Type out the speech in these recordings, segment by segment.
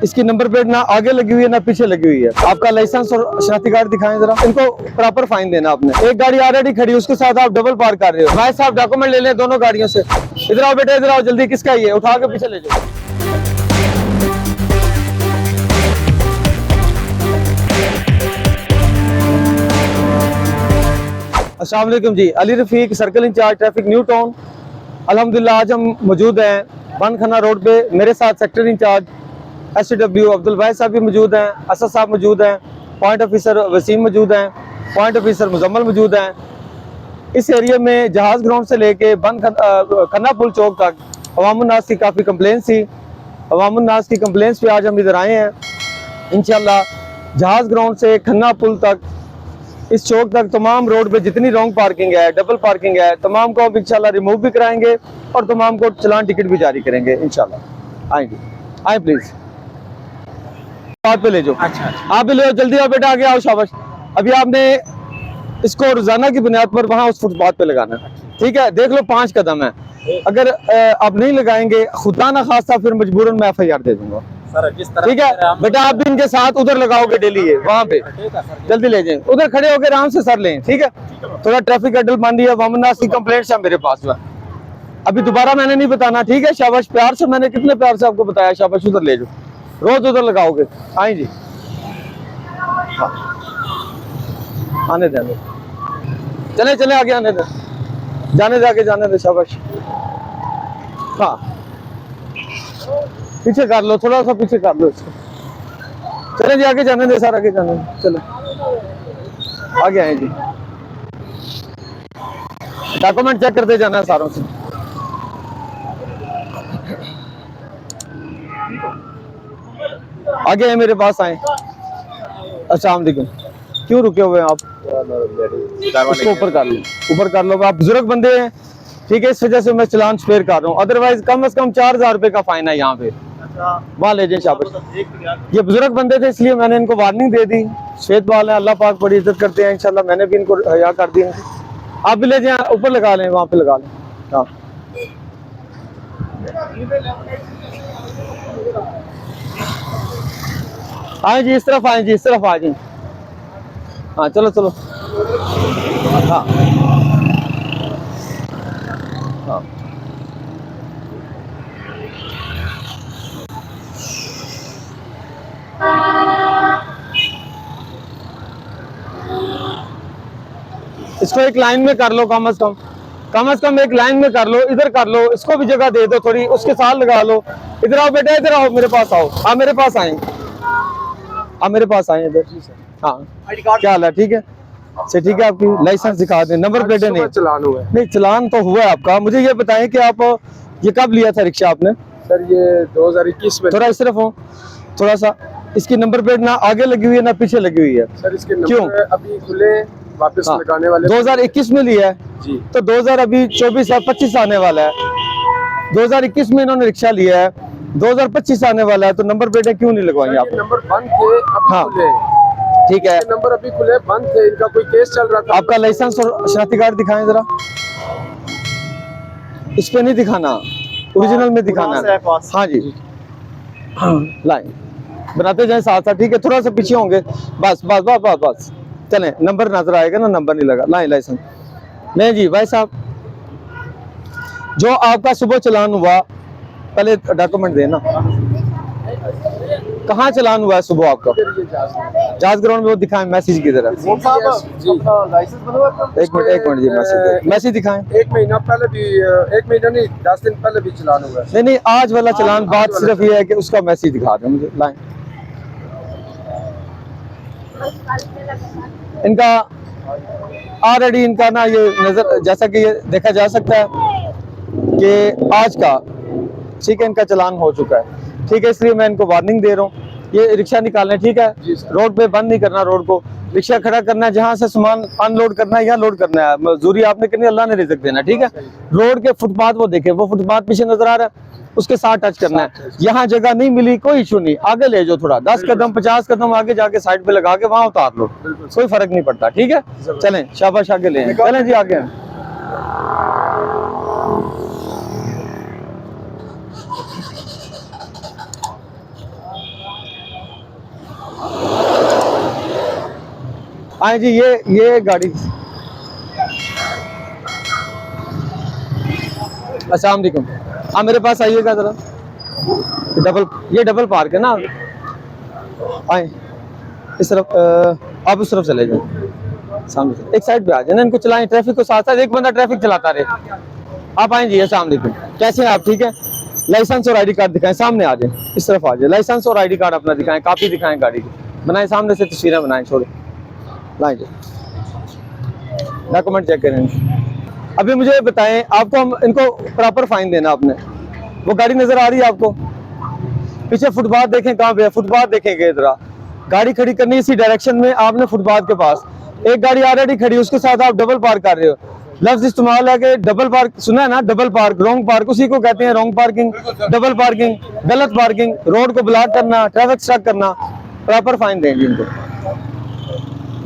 इसकी number plate ना आगे लगी हुई है ना पीछे लगी हुई है। आपका लाइसेंस और शनाख्ती कार्ड दिखाएं जरा। इनको प्रॉपर फाइन देना आपने। एक गाड़ी ऑलरेडी खड़ी, उसके साथ आप डबल पार्क कर रहे हो। भाई साहब डॉक्यूमेंट ले लें दोनों गाड़ियों से। इधर आओ बेटा, इधर आओ जल्दी। किसका ये? उठा के पीछे ले जाओ। अस्सलाम वालेकुम जी, Ali Rafiq, circle incharge traffic New Town. अल्हम्दुलिल्लाह आज हम मौजूद हैं बन खन्ना रोड पे। मेरे साथ सेक्टर इंचार्ज SCW अब्दुल वाहिद साहब भी मौजूद हैं, असद साहब मौजूद हैं, पॉइंट ऑफिसर वसीम मौजूद हैं, पॉइंट ऑफिसर मुजम्मल मौजूद हैं। इस एरिया में जहाज ग्राउंड से लेके बन खन्ना पुल चौक तक अवामुन्नास की काफ़ी कंप्लेंट्स थी। अवामुन्नास की कंप्लेंट्स पे आज हम इधर आए हैं। इंशाल्लाह जहाज ग्राउंड से खन्ना पुल तक, इस चौक तक तमाम रोड पे जितनी रॉन्ग पार्किंग है, डबल पार्किंग है, तमाम को अब इंशाल्लाह रिमूव भी कराएंगे और तमाम को चलान टिकट भी जारी करेंगे इंशाल्लाह। आएंगे, आए प्लीज, बात पे ले जाओ। अच्छा। आप भी ले जाओ, जल्दी आओ बेटा, आगे आओ, शाबाश। अभी आपने इसको रोजाना की बुनियाद पर वहाँ उस फुटपाथ पे लगाना है, ठीक है? देख लो 5 कदम है। अगर आप नहीं लगाएंगे खुदा ना खास्ता फिर मजबूरन मैं FIR दे दूंगा, ठीक है बेटा? आप भी इनके साथ उधर लगाओगे डेली, ये वहाँ पे जल्दी ले जाएं। उधर खड़े होकर आराम से सर लें, ठीक है? थोड़ा ट्रैफिक अडल मानी है, वामनास की कंप्लेंट्स है मेरे पास में। अभी दोबारा मैंने नहीं बताना, ठीक है? शाबाश, प्यार से, मैंने कितने प्यार से आपको बताया। शाबाश, उधर ले जाओ, रोज उधर लगाओगे। आए जी, हाँ। आने दें, चले चले आगे, आने दे, जाने दे आगे, जाने दे, शाबाश। हाँ, पीछे कर लो, थोड़ा सा पीछे कर लो इसको। चले जी आगे, जाने दे सर, आगे जाने दे, चलो आगे आए जी। डॉक्यूमेंट चेक करते जाना है सारों से। आगे आए, मेरे पास आए। अस्सलाम वालेकुम, क्यों रुके हुए हैं आप? उसको ऊपर कर लो, ऊपर कर लो। आप बुजुर्ग बंदे हैं, ठीक है, इस वजह से मैं चलान स्पेयर कर रहा हूँ। अदरवाइज कम से कम 4000 रुपए का फाइन है यहाँ पे। वहाँ ले जाए, शाबाश। ये बुजुर्ग बंदे थे इसलिए मैंने इनको वार्निंग दे दी। श्वेत बाल है, अल्लाह पाक बड़ी इज्जत करते हैं, इंशाल्लाह मैंने भी इनको हया कर दिया। आप भी ले जाए, ऊपर लगा लें, वहाँ पे लगा लें। हाँ, आए जी, इस तरफ आए जी, इस तरफ आ जाए। हाँ चलो चलो, हाँ हाँ। इसको एक लाइन में कर लो, कम से कम एक लाइन में कर लो। इधर कर लो, इसको भी जगह दे दो थोड़ी, उसके साथ लगा लो। इधर आओ बेटा, इधर आओ, मेरे पास आओ। आप मेरे पास आए, आप मेरे पास आए इधर। हाँ, क्या हाल है? ठीक है से, ठीक है। आपकी लाइसेंस दिखा दें, नंबर प्लेट नहीं। चलान हुआ है? नहीं, चलान तो हुआ है आपका। मुझे ये बताएं कि आप ये कब लिया था रिक्शा आपने? सर ये 2021 में। थोड़ा इस तरफ हो, थोड़ा सा। इसकी नंबर प्लेट ना आगे लगी हुई है ना पीछे लगी हुई है। सर इसके नंबर क्यों? अभी खुले, वापस लगाने वाले। 2021 में लिया है जी, तो 2000 अभी 24 और 25 आने वाला है। 2021 में इन्होंने रिक्शा लिया है, 2025 आने वाला है, तो नंबर प्लेटें क्यों नहीं लगवाएंगे आप? नंबर बंद थे, अभी हाँ, खुले। ठीक है, नंबर अभी खुले, बंद थे, इनका कोई केस चल रहा था। आपका लाइसेंस और शनाख्ती कार्ड दिखाएं जरा। इस पे नहीं दिखाना, ओरिजिनल में दिखाना है। हाँ जी, हाँ लाइन बनाते जाए साथ साथ, ठीक है? थोड़ा सा पीछे होंगे, बस बस बस बस बस। चले, नंबर नजर आएगा ना, नंबर नहीं लगा, लाइसेंस नहीं जी। भाई साहब, जो आपका सुबह चलान हुआ, पहले डॉक्यूमेंट देना। कहाँ चलान हुआ है सुबह आपका? जहाज ग्राउंड में, वो दिखाएं मैसेज की तरह। जी, एक मिनट जी, मैसेज दिखाएं। 1 महीना पहले भी, 1 महीना नहीं, 10 दिन पहले भी चलान हुआ है। नहीं, आज वाला चलान। बात सिर्फ ये है कि उसका मैसेज दिखा दें मुझे, लाइन। इनका ऑलरेडी इनका ना ये नजर, जैसा कि ये देखा जा सकता है कि आज का, ठीक है, इनका चलान हो चुका है, ठीक है? इसलिए मैं इनको वार्निंग दे रहा हूँ। ये रिक्शा निकालना, ठीक है? रोड पे बंद नहीं करना, रोड को रिक्शा खड़ा करना है। जहाँ से सामान अनलोड करना है या लोड करना है, मजदूरी आपने करनी है, अल्लाह ने रिज़्क देना, ठीक है? रोड के फुटपाथ वो देखे, वो फुटपाथ पीछे नजर आ रहा है, उसके साथ टच करना है। यहाँ जगह नहीं मिली, कोई इशू नहीं, आगे ले जाओ थोड़ा, 10 कदम 50 कदम आगे जाके साइड पे लगा के वहाँ उतार लो, कोई फर्क नहीं पड़ता, ठीक है? चलें, शाबाश, आगे ले, चलें जी आगे। आए जी, ये गाड़ी। अस्सलाम वालेकुम। हाँ, मेरे पास आइएगा जरा। ये डबल पार्क है ना। आए इस तरफ, आप उस तरफ चले जाए सामने से। एक साइड पे आ जाए ना, इनको चलाएं ट्रैफिक को, साथ साथ एक बंदा ट्रैफिक चलाता रहे। आप आए जी। अस्सलाम वालेकुम, कैसे हैं आप? ठीक है। लाइसेंस और आईडी कार्ड दिखाएं, सामने आ जाए, इस तरफ आ जाए। लाइसेंस और आईडी कार्ड अपना दिखाएं, कापी दिखाएं गाड़ी की, बनाए सामने से, तस्वीरें बनाएं, छोड़े लाएं जी, डॉक्यूमेंट चेक करें। अभी मुझे बताएं, आपको हम इनको प्रॉपर फाइन देना आपने। वो गाड़ी नजर आ रही है आपको? पीछे फुटपाथ देखें कहाँ पे है, फुटपाथ देखेंगे इधर। गाड़ी खड़ी करनी इसी डायरेक्शन में, आपने फुटपाथ के पास एक गाड़ी ऑलरेडी खड़ी, उसके साथ आप डबल पार्क कर रहे हो। लफ्ज इस्तेमाल है कि डबल पार्क, सुना है ना? डबल पार्क, रॉन्ग पार्क, उसी को कहते हैं रॉन्ग पार्किंग, डबल पार्किंग, गलत पार्किंग, रोड को ब्लॉक करना, ट्रैफिक स्टॉप करना। प्रॉपर फाइन देंगे इनको।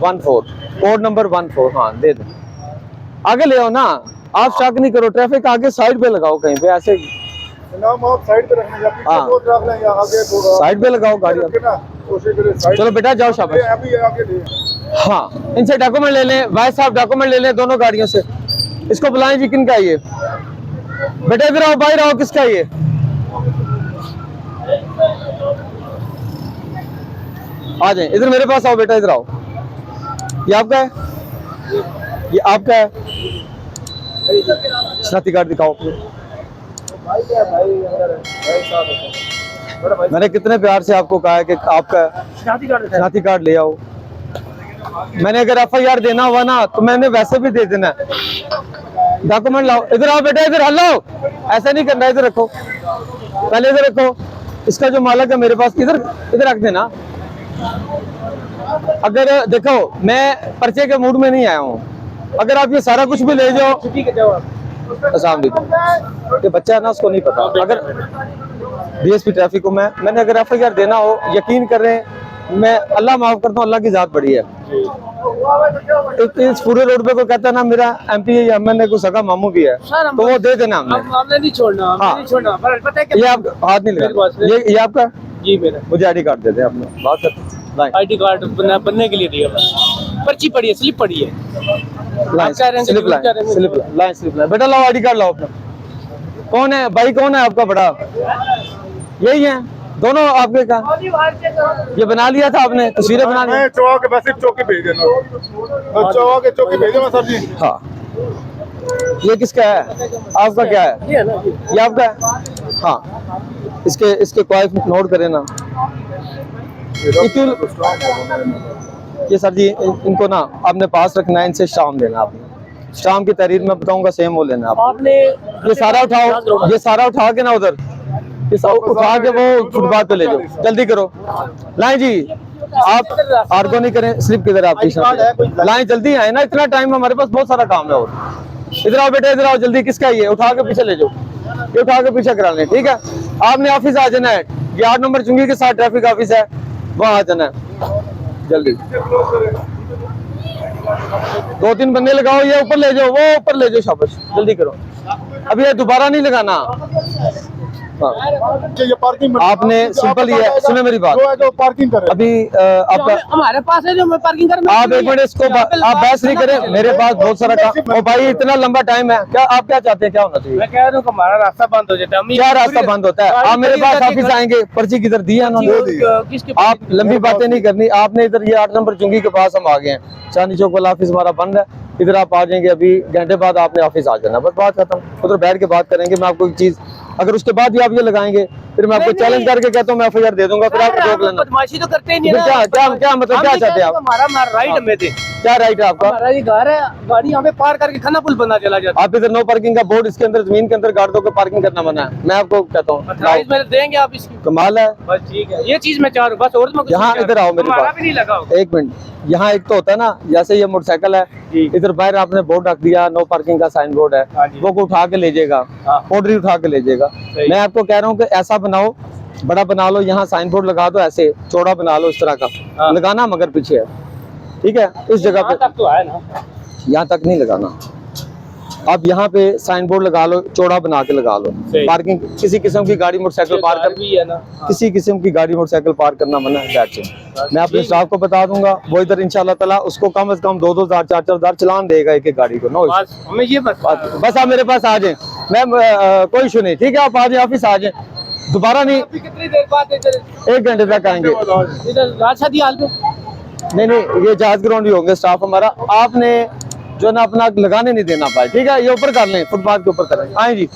14 कोड नंबर 14। हाँ दे दो, आगे ले आओ ना, आप स्टॉक नहीं करो, ट्रैफिक आगे साइड पे लगाओ कहीं पे ऐसे। नाम आप साइड पे रखने जाते हाँ, साइड पे लगाओ गाड़ी आप। चलो बेटा जाओ, शाबाश। अभी आगे ले। हाँ, इनसे डॉक्यूमेंट ले लें भाई साहब, डॉक्यूमेंट ले लें दोनों गाड़ियों से। इसको बुलाएं जी, किनका है ये? बेटा इधर आओ, बाहर आओ, किसका है ये? आ जाए इधर, मेरे पास आओ बेटा, इधर आओ। ये आपका है? ये आपका है? शनाख्ती कार्ड दिखाओ अपने। मैंने कितने प्यार से आपको कहा है कि आपका शनाख्ती कार्ड ले आओ। मैंने अगर FIR देना हुआ ना तो मैंने वैसे भी दे देना है। डॉक्यूमेंट लाओ, इधर आओ बेटा, इधर हलो, ऐसा नहीं करना, इधर रखो, पहले इधर रखो। इसका जो मालिक है मेरे पास, इधर इधर रख देना। अगर देखो, मैं पर्चे के मूड में नहीं आया हूँ, अगर आप ये सारा कुछ भी ले जाओ। अस्सलाम वालेकुम। ये बच्चा है ना, उसको नहीं पता। अगर DSP ट्रैफिक को मैंने अगर FIR देना हो, यकीन कर रहे हैं, मैं अल्लाह माफ करता हूँ, अल्लाह की जात बड़ी है। इस पूरे रोड पे कोई कहता है ना मेरा MP या MNA को सगा मामू भी है, तो वो दे देना हमने नहीं छोड़ना, हाँ। नहीं छोड़ना। पता है ये आप हाथ नहीं लगा, ये आपका जी मेरा। मुझे ID कार्ड दे दें, आपने बात करते ID कार्ड बनने के लिए दिया, पर्ची पड़ी है, स्लिप पड़ी है। स्लिप लाए बेटा, लाओ ID कार्ड लाओ अपना। कौन है भाई, कौन है आपका बड़ा? यही है दोनों आपके का? ये बना लिया था आपने, तस्वीरें बना ली? चौक के बस चौकी भेज देना, चौक के चौकी भेज देना सर जी। हाँ, ये किसका है? आपका क्या है? ये आपका है? हाँ, इसके क्वाइफ नोट करें ना। ये सर जी, इनको ना आपने पास रखना है, इनसे शाम देना आपने। शाम की तहरीर में बताऊंगा, सेम वो लेना आपने। ये सारा उठाओ, ये सारा उठा के ना उधर, ये सब उठा के वो फुटपाथ पे ले जाओ, जल्दी करो। लाएं जी, आप आर्गो नहीं करें, स्लिप किधर आपकी? लाएं, जल्दी आए ना, इतना टाइम हमारे पास, बहुत सारा काम है। और इधर आओ बेटा, इधर आओ जल्दी। किसका है ये? उठा के पीछे ले जाओ, ये उठा के पीछे करा लें, ठीक है? आपने ऑफिस आ जाना है, ये 8 नंबर चुंगी के साथ ट्रैफिक ऑफिस है, वहाँ आ जाना है जल्दी। 2-3 बंदे लगाओ, ये ऊपर ले जाओ, वो ऊपर ले जाओ, शाबाश, जल्दी करो। अभी ये दोबारा नहीं लगाना। ये पार्किंग आपने सिंपल ही है, सुने मेरी बात, जो पार्किंग करे अभी आपका हमारे पास है जो मैं पार्किंग कर। आप एक मिनट इसको आप बहस नहीं करें, मेरे पास बहुत सारा काम। ओ भाई, इतना लंबा टाइम है, क्या आप क्या चाहते हैं, क्या होना चाहिए? मैं कह रहा हूँ हमारा रास्ता बंद हो जाता है। क्या रास्ता बंद होता है? आप मेरे पास ऑफिस आएंगे, पर्ची किधर दी है उन्होंने? आप लंबी बातें नहीं करनी, आपने इधर ये 8 नंबर चुंगी के पास हम आ गए हैं, चांदनी चौक वाला ऑफिस हमारा बंद है, इधर आप आ जाएंगे, अभी घंटे बाद आपने ऑफिस आ जाना, बस बात खत्म। उधर बैठ के बात करेंगे, मैं आपको एक चीज, अगर उसके बाद भी आप ये लगाएंगे, फिर मैं आपको चैलेंज करके कहता हूँ मैं FIR दे दूंगा, फिर आप रोक लेना। बदमाशी तो करते ही नहीं फिर क्या मतलब, क्या चाहते हैं आप? हमारा राइट हमें दे, क्या राइट है आपका? हमारा ये घर है, गाड़ी यहाँ पे पार करके खाना पुल बना चला जाता आप इधर नो पार्किंग का बोर्ड, इसके अंदर जमीन के अंदर गाड़ियों को पार्किंग करना मना है, मैं आपको कहता हूँ। है। मेरे देंगे आप इसकी, कमाल है। बस ठीक है, ये चीज मैं चाह रहा हूँ बस। और मैं कुछ यहाँ नहीं इधर आओ मेरे हमारा पास, भी नहीं लगा होगा। एक मिनट। यहाँ एक तो होता है ना, जैसे ये मोटरसाइकिल है, इधर बाहर आपने बोर्ड रख दिया, नो पार्किंग का साइन बोर्ड है, वो को उठा के ले जाएगा, ऑर्डर उठा के ले जाएगा। मैं आपको कह रहा हूँ कि ऐसा बनाओ, बड़ा बना लो, यहाँ साइन बोर्ड लगा दो, ऐसे चौड़ा बना लो, इस तरह का लगाना, मगर पीछे है, ठीक है? इस जगह पे तक तो है ना, यहाँ तक नहीं लगाना, आप यहाँ पे साइन बोर्ड लगा लो, चौड़ा बना के लगा लो। सही। पार्किंग किसी किस्म की गाड़ी मोटरसाइकिल पार्क कर, भी है ना। किसी किस्म की गाड़ी मोटरसाइकिल पार्क करना मना है। That's it। मैं अपने स्टाफ को बता दूंगा, वो इधर इंशाल्लाह ताला उसको कम से कम 2,000 4,000 चलान देगा एक एक गाड़ी को। नो बस हमें ये बस आप मेरे पास आ जाए, मैं कोई इशू नहीं, ठीक है। आप आ जाए, ऑफिस आ जाए, दोबारा नहीं, अभी कितनी देर बाद इधर 1 घंटे तक आएंगे। इधर राजशादी हाल पे नहीं, ये जहाज ग्राउंड ही होंगे स्टाफ हमारा। आपने जो है ना अपना लगाने नहीं देना पाए, ठीक है। ये ऊपर कर लें, फुटपाथ के ऊपर करें। आए जी।